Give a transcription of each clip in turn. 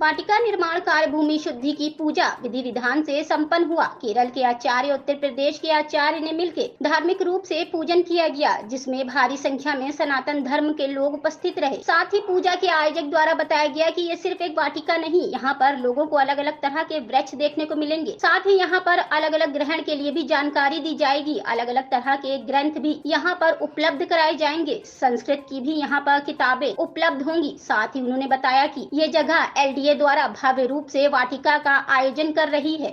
वाटिका निर्माण कार्य भूमि शुद्धि की पूजा विधि विधान से संपन्न हुआ। केरल के आचार्य, उत्तर प्रदेश के आचार्य ने मिलकर धार्मिक रूप से पूजन किया गया, जिसमें भारी संख्या में सनातन धर्म के लोग उपस्थित रहे। साथ ही पूजा के आयोजक द्वारा बताया गया कि ये सिर्फ एक वाटिका नहीं, यहाँ पर लोगों को अलग अलग तरह के वृक्ष देखने को मिलेंगे। साथ ही यहाँ पर अलग अलग ग्रहण के लिए भी जानकारी दी जाएगी। अलग अलग तरह के ग्रंथ भी यहाँ पर उपलब्ध कराए जाएंगे। संस्कृत की भी यहाँ पर किताबें उपलब्ध होंगी। साथ ही उन्होंने बताया कि ये जगह LDA द्वारा भव्य रूप से वाटिका का आयोजन कर रही है।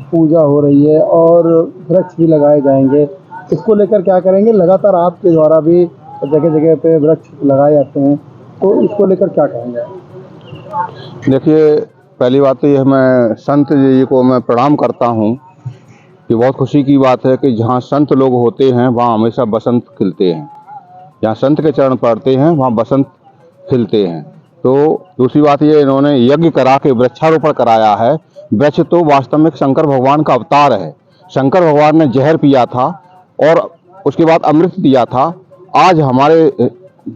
पूजा हो रही है और वृक्ष भी लगाए जाएंगे। इसको लेकर क्या करेंगे? लगातार आपके द्वारा भी जगह जगह पे वृक्ष लगाए जाते हैं, तो इसको लेकर क्या कहेंगे? देखिए, पहली बात तो यह मैं संत जी को मैं प्रणाम करता हूँ कि बहुत खुशी की बात है कि जहाँ संत लोग होते हैं वहाँ हमेशा बसंत खिलते हैं। जहाँ संत के चरण पड़ते हैं वहाँ बसंत खिलते हैं। तो दूसरी बात ये, इन्होंने यज्ञ करा के वृक्षारोपण कराया है। वृक्ष तो वास्तव में शंकर भगवान का अवतार है। शंकर भगवान ने जहर पिया था और उसके बाद अमृत दिया था। आज हमारे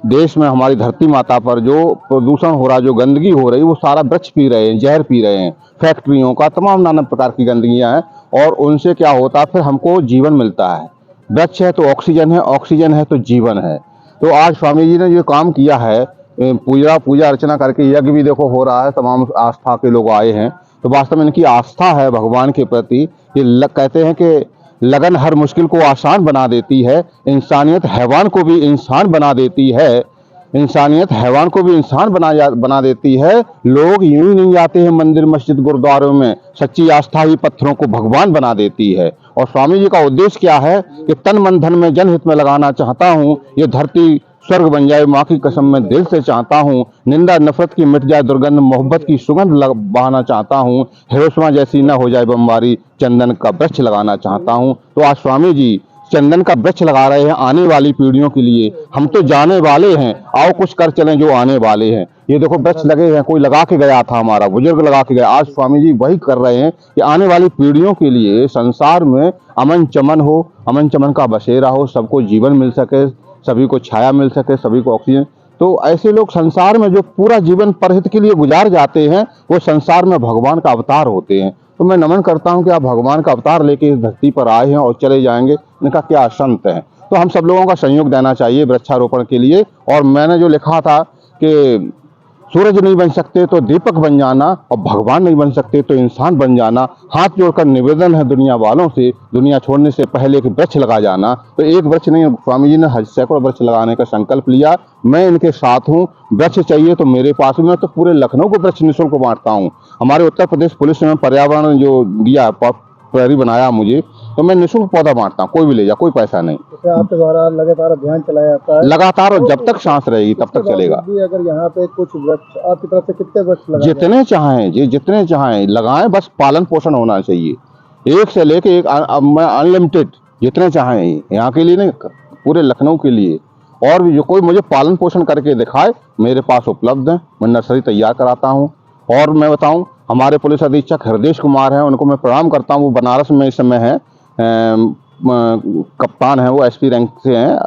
देश में, हमारी धरती माता पर जो प्रदूषण हो रहा, जो गंदगी हो रही, वो सारा वृक्ष पी रहे हैं, जहर पी रहे हैं। फैक्ट्रियों का तमाम नाना प्रकार की गंदगियां हैं और उनसे क्या होता है, फिर हमको जीवन मिलता है। वृक्ष है तो ऑक्सीजन है, ऑक्सीजन है तो जीवन है। तो आज स्वामी जी ने जो काम किया है, पूजा अर्चना करके यज्ञ भी देखो हो रहा है, तमाम आस्था के लोग आए हैं। तो वास्तव में इनकी आस्था है भगवान के प्रति। ये कहते हैं कि लगन हर मुश्किल को आसान बना देती है, इंसानियत हैवान को भी इंसान बना देती है। इंसानियत हैवान को भी इंसान बना देती है। लोग यूं ही नहीं जाते हैं मंदिर मस्जिद गुरुद्वारों में, सच्ची आस्था ही पत्थरों को भगवान बना देती है। और स्वामी जी का उद्देश्य क्या है कि तन मन धन में जनहित में लगाना चाहता हूँ, ये धरती स्वर्ग बन जाए, माँ की कसम मैं दिल से चाहता हूँ। निंदा नफरत की मिट जाए दुर्गंध, मोहब्बत की सुगंध बहाना चाहता हूँ। हिरोशिमा जैसी न हो जाए बमबारी, चंदन का वृक्ष लगाना चाहता हूँ। तो आज स्वामी जी चंदन का वृक्ष लगा रहे हैं आने वाली पीढ़ियों के लिए। हम तो जाने वाले हैं, आओ कुछ कर चलें जो आने वाले हैं। ये देखो वृक्ष लगे हैं, कोई लगा के गया था, हमारा बुजुर्ग लगा के गया। आज स्वामी जी वही कर रहे हैं कि आने वाली पीढ़ियों के लिए संसार में अमन चमन हो, अमन चमन का बसेरा हो, सबको जीवन मिल सके, सभी को छाया मिल सके, सभी को ऑक्सीजन। तो ऐसे लोग संसार में जो पूरा जीवन परहित के लिए गुजार जाते हैं, वो संसार में भगवान का अवतार होते हैं। तो मैं नमन करता हूं कि आप भगवान का अवतार लेके इस धरती पर आए हैं और चले जाएंगे। इनका क्या संत है। तो हम सब लोगों का सहयोग देना चाहिए वृक्षारोपण के लिए। और मैंने जो लिखा था कि सूरज नहीं बन सकते तो दीपक बन जाना, और भगवान नहीं बन सकते तो इंसान बन जाना। हाथ जोड़कर निवेदन है दुनिया वालों से, दुनिया छोड़ने से पहले एक वृक्ष लगा जाना। तो एक वृक्ष नहीं, स्वामी जी ने सैकड़ों वृक्ष लगाने का संकल्प लिया। मैं इनके साथ हूँ। वृक्ष चाहिए तो मेरे पास भी, मैं तो पूरे लखनऊ को वृक्ष निःशुल्क बांटता हूँ। हमारे उत्तर प्रदेश पुलिस ने पर्यावरण जो दिया, प्रहरी बनाया मुझे, तो मैं निःशुल्क पौधा बांटता हूँ, कोई भी ले जा, कोई पैसा नहीं। तो आपके द्वारा लगातार अभियान चलाया जाता है? लगातार, और जब तक सांस रहेगी तब तक चलेगा। अगर यहाँ पे कुछ वृक्ष आपकी तरफ से कितने वृक्ष लगाए? जितने चाहें जी, जितने चाहें लगाएं, बस पालन पोषण होना चाहिए। एक से लेके एक अनलिमिटेड, जितने चाहें, यहाँ के लिए नहीं, पूरे लखनऊ के लिए। और भी जो कोई मुझे पालन पोषण करके दिखाए, मेरे पास उपलब्ध है। मैं नर्सरी तैयार कराता हूँ। और मैं बताऊँ, हमारे पुलिस अधीक्षक हृदय कुमार हैं, उनको मैं प्रणाम करता हूँ। वो बनारस में इस समय है, कप्तान है, वो SP रैंक से हैं।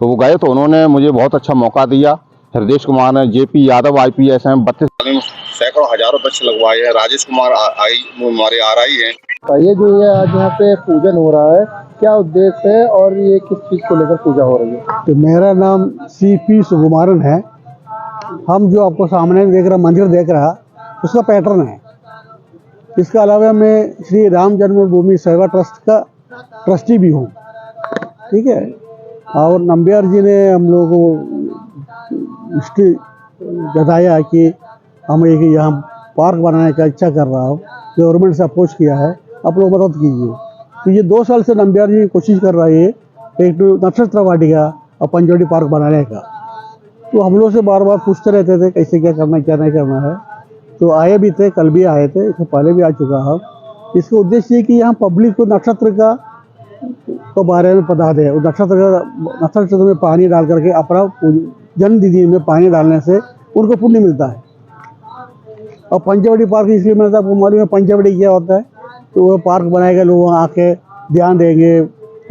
तो वो गए तो उन्होंने मुझे बहुत अच्छा मौका दिया। हृदय कुमार ने, JP यादव IPS हैं, 32 साल में सैकड़ों हजारों वृक्ष लगवाए हैं। राजेश कुमार हमारे RI हैं। ये जो है आज यहाँ पे पूजन हो रहा है, क्या उद्देश्य है और ये किस चीज को लेकर पूजा हो रही है? तो मेरा नाम CP सुकुमारन है। हम जो आपको सामने देख रहा मंदिर देख रहा, उसका पैटर्न है। इसके अलावा मैं श्री राम जन्मभूमि सेवा ट्रस्ट का ट्रस्टी भी हूँ, ठीक है। और नंबियार जी ने हम लोगों को इसकी जताया कि हम एक यहाँ पार्क बनाने का इच्छा कर रहा हूँ, गवर्नमेंट से अप्रोच किया है, आप लोग मदद कीजिए। तो ये 2 साल से नंबियार जी कोशिश कर रही है एक तो नक्षत्र वाटिका और पंचवटी पार्क बनाने का। तो हम लोग से बार बार पूछते रहते थे कैसे क्या करना है, क्या नहीं करना है। तो आए भी थे, कल भी आए थे, इससे पहले भी आ चुका हम। इसका उद्देश्य ये कि यहाँ पब्लिक को नक्षत्र का तो बारे में पता दे। नक्षत्र में पानी डाल करके अपना जन्मतिथि में पानी डालने से उनको पुण्य मिलता है। और पंचवटी पार्क इसलिए मिलता है, आपको मालूम है पंचवटी क्या होता है। तो वो पार्क बनाएगा, लोग वहाँ आके ध्यान देंगे,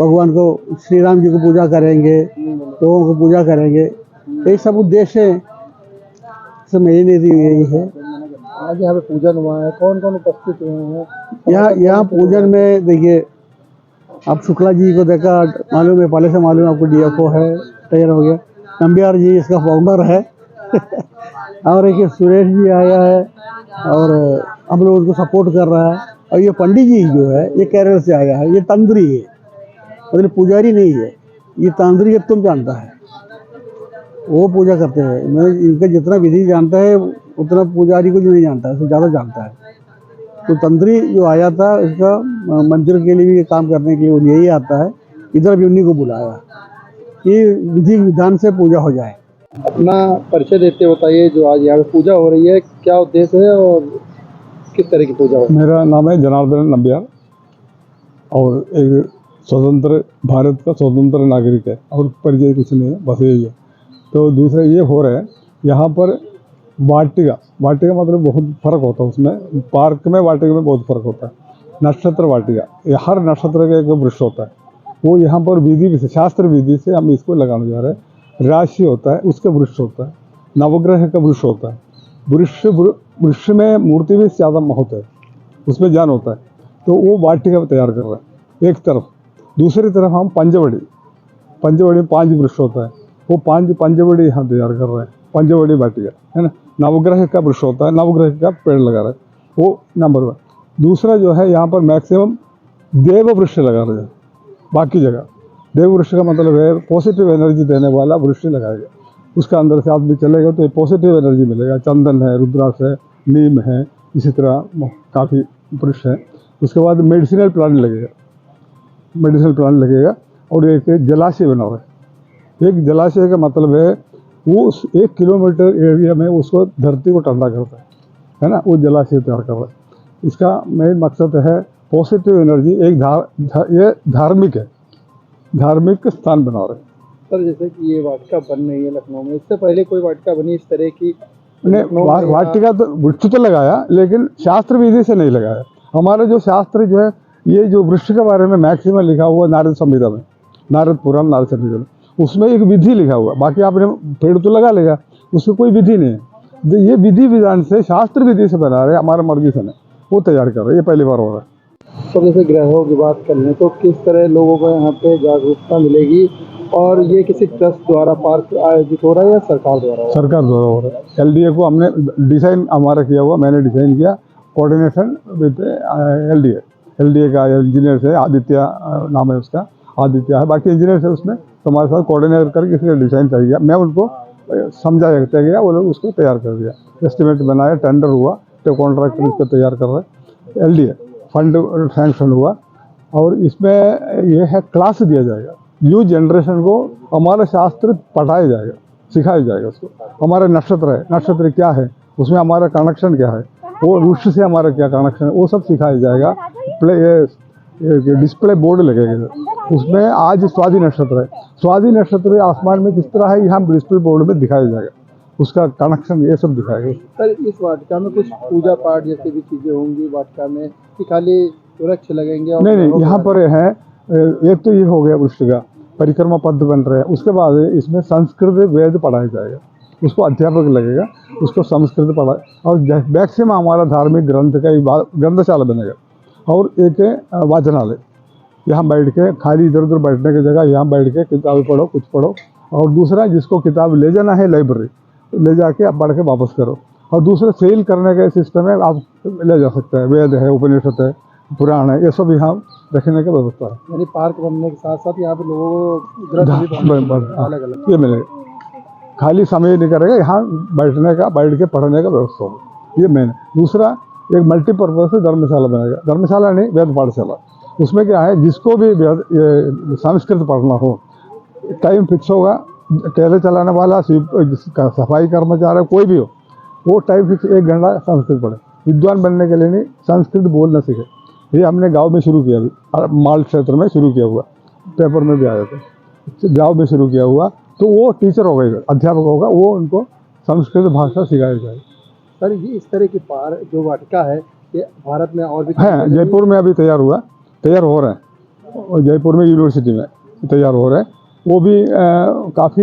भगवान को, श्री राम जी को पूजा करेंगे, लोगों को पूजा करेंगे। यही सब उद्देश्य है, सब मेरी नीति यही है। आज यहाँ पे पूजन हुआ है, कौन कौन उपस्थित हुए हैं? यहाँ पूजन में देखिए, आप शुक्ला जी को देखा, मालूम है, पहले से मालूम है आपको, डीएफओ है, तैयार हो गया। नंबियार जी इसका फाउंडर है और एक सुरेश जी आया है और हम लोग उसको सपोर्ट कर रहा है। और ये पंडित जी जो है, ये केरल से आया है, ये तंत्री है, मतलब पुजारी नहीं है, ये तांत्रिक है, तुम जानता है, वो पूजा करते हैं। मैं इनका जितना विधि जानता है उतना पुजारी को जो नहीं जानता है, उससे ज़्यादा जानता है। तो तंत्री जो आया था, इसका मंदिर के लिए भी काम करने के लिए वो यही आता है, इधर भी उन्हीं को बुलाया कि विधि विधान से पूजा हो जाए। अपना परिचय देते बताइए, जो आज यहाँ पे पूजा हो रही है, क्या उद्देश्य है और किस तरह की पूजा हो रही है? मेरा नाम है जनार्दन नंबियार और एक स्वतंत्र भारत का स्वतंत्र नागरिक है और परिचय कुछ नहीं है, बस यही है। तो दूसरा ये हो रहा है, यहाँ पर वाटिका मतलब बहुत फ़र्क होता है उसमें। पार्क में वाटिका में बहुत फ़र्क होता है। नक्षत्र वाटिका, ये हर नक्षत्र का एक वृक्ष होता है, वो यहाँ पर विधि से, शास्त्र विधि से हम इसको लगाने जा रहे हैं। राशि होता है, उसका वृक्ष होता है, नवग्रह का वृक्ष होता है। वृक्ष में मूर्ति भी ज़्यादा होता है, उसमें जान होता है। तो वो वाटिका तैयार कर रहे हैं एक तरफ। दूसरी तरफ हम पंचवड़ी में 5 वृक्ष होता है, वो पंचवड़ी यहाँ तैयार कर रहे हैं, पंचवड़ी वाटिका है ना। नवग्रह का वृक्ष होता है, नवग्रह का पेड़ लगा रहे हैं, वो नंबर 1। दूसरा जो है, यहाँ पर मैक्सिमम देव वृक्ष लगा रहे हैं। बाकी जगह देव वृक्ष का मतलब है पॉजिटिव एनर्जी देने वाला वृक्ष लगाएगा, उसका अंदर से आदमी चलेगा तो पॉजिटिव एनर्जी मिलेगा। चंदन है, रुद्राक्ष है, नीम है, इसी तरह काफ़ी वृक्ष है। उसके बाद मेडिसिनल प्लांट लगेगा और एक जलाशय बना हुआ है। एक जलाशय का मतलब है वो उस 1 किलोमीटर एरिया में उसको धरती को ठंडा करता है ना, वो जलाशय तैयार कर रहा है। इसका मेन मकसद है पॉजिटिव एनर्जी। ये धार्मिक है, धार्मिक स्थान बना रहे हैं। सर, जैसे कि ये वाटिका बन रही है लखनऊ में, इससे पहले कोई वाटिका बनी इस तरह की? वाटिका तो वृक्ष तो लगाया, लेकिन शास्त्र विधि से नहीं लगाया। हमारा जो शास्त्र जो है, ये जो वृक्ष के बारे में मैक्सिमम लिखा हुआ नारद संहिता में, नारद पुराण, नारद संहिता में, उसमें एक विधि लिखा हुआ। बाकी आपने पेड़ तो लगा लेगा, उसकी कोई विधि नहीं है। ये विधि विधान से, शास्त्र विधि से बना रहे, हमारे मर्जी से नहीं, वो तैयार कर रहे हैं। ये पहली बार हो रहा है। तो जैसे ग्रहों की बात कर लें तो किस तरह लोगों को यहाँ पे जागरूकता मिलेगी, और ये किसी ट्रस्ट द्वारा पार्क आयोजित हो रहा है या सरकार द्वारा? सरकार द्वारा हो रहा है। LDA को हमने डिज़ाइन हमारा किया हुआ, मैंने डिज़ाइन किया, कोऑर्डिनेशन विद LDA का इंजीनियर है, आदित्य नाम है उसका, आदित्य है। बाकी इंजीनियर है उसमें, तो हमारे साथ कोऑर्डिनेट करके किसी का डिज़ाइन चाहिए, मैं उनको समझाया गया, वो लोग उसको तैयार कर दिया, एस्टिमेट बनाया, टेंडर हुआ, तो कॉन्ट्रैक्टर इसको तैयार कर रहे हैं। LDA फंड सैंक्शन हुआ और इसमें यह है क्लास दिया जाएगा, न्यू जनरेशन को हमारा शास्त्र पढ़ाया जाएगा, सिखाया जाएगा उसको। हमारा नक्षत्र है, नक्षत्र क्या है, उसमें हमारा कनेक्शन क्या है, वो वृक्ष से हमारा क्या कनेक्शन है, वो सब सिखाया जाएगा। डिस्प्ले बोर्ड लगेगा उसमें। आज स्वाति नक्षत्र है, स्वाति नक्षत्र आसमान में किस तरह है, यहाँ डिस्प्ले बोर्ड में दिखाया जाएगा, उसका कनेक्शन ये सब दिखाएगा। सर, इस वाटिका में कुछ पूजा पाठ जैसी भी चीज़ें होंगी वाटिका में, कि खाली वृक्ष लगेंगे? नहीं, यहाँ पर है, एक तो ये हो गया वृक्ष का परिक्रमा पद बन रहे हैं। उसके बाद इसमें संस्कृत वेद पढ़ाया जाएगा, उसको अध्यापक लगेगा, उसको संस्कृत पढ़ा, और मैक्सिमम हमारा धार्मिक ग्रंथ का एक ग्रंथशाला बनेगा और एक वाचनालय। यहाँ बैठ के, खाली इधर उधर बैठने की जगह यहाँ बैठ के किताबें पढ़ो, कुछ पढ़ो। और दूसरा, जिसको किताब ले जाना है लाइब्रेरी, ले जाके आप पढ़ के वापस करो। और दूसरा, सेल करने का सिस्टम है, आप ले जा सकते हैं, वेद है, उपनिषद है, पुराण है, ये सब यहाँ रखने की व्यवस्था है। यानी पार्क बनने के साथ साथ यहाँ पे लोगों को अलग अलग ये मिलेगा, खाली समय नहीं करेगा, यहाँ बैठने का, बैठ के पढ़ने का व्यवस्था होगा, ये मेन। दूसरा, एक मल्टीपर्पज से धर्मशाला बनेगा, धर्मशाला नहीं, वेद पाठशाला। उसमें क्या है, जिसको भी संस्कृत पढ़ना हो, टाइम फिक्स होगा, ठेले चलाने वाला, सफाई कर्मचारी, कोई भी हो, वो टाइम फिक्स 1 घंटा संस्कृत पढ़े। विद्वान बनने के लिए नहीं, संस्कृत बोलना सीखे। ये हमने गांव में शुरू किया, अभी माल क्षेत्र में शुरू किया हुआ, पेपर में भी आया था, गांव में शुरू किया हुआ। तो वो टीचर होगा, अध्यापक होगा, वो उनको संस्कृत भाषा सिखाई जाएगी। सर, ये इस तरह की जो वाटिका है, ये भारत में और भी है, जयपुर में अभी तैयार हो रहे हैं, और जयपुर में यूनिवर्सिटी में तैयार हो रहे हैं। वो भी काफ़ी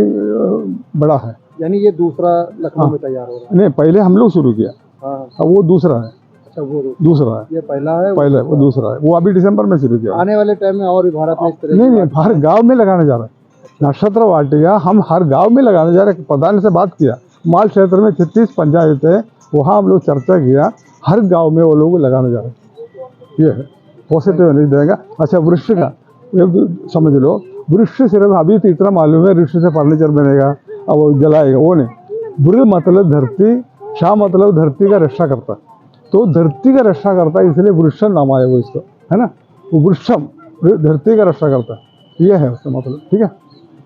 बड़ा है। यानी ये दूसरा लखनऊ में तैयार हो रहा है। नहीं, पहले हम लोग शुरू किया, हाँ, अब वो दूसरा है। अच्छा, वो दूसरा है, ये पहला है, पहले वो दूसरा है, वो अभी दिसंबर में शुरू किया। आने वाले टाइम में और भी भारत में इस तरह नहीं, हर गांव में लगाने जा रहे हैं नक्षत्र वाटिका, हम हर गांव में लगाने जा रहे हैं। प्रधान से बात किया, माल क्षेत्र में 36 पंचायत है, वहाँ हम लोग चर्चा किया, हर गांव में वो लोग लगाने जा रहे हैं। ये है पॉजिटिव नहीं देगा। अच्छा, वृक्ष का समझ लो, वृक्ष सिर्फ अभी तो इतना मालूम है, वृक्ष से फर्नीचर बनेगा, अब वो जलाएगा, वो नहीं। वृक्ष मतलब धरती, शाह मतलब धरती का रक्षा करता, तो धरती का रक्षा करता है, इसलिए वृक्षम नाम आया वो इसको, है ना। वो वृक्षम धरती का रक्षा करता है, ये है उसका मतलब, ठीक है।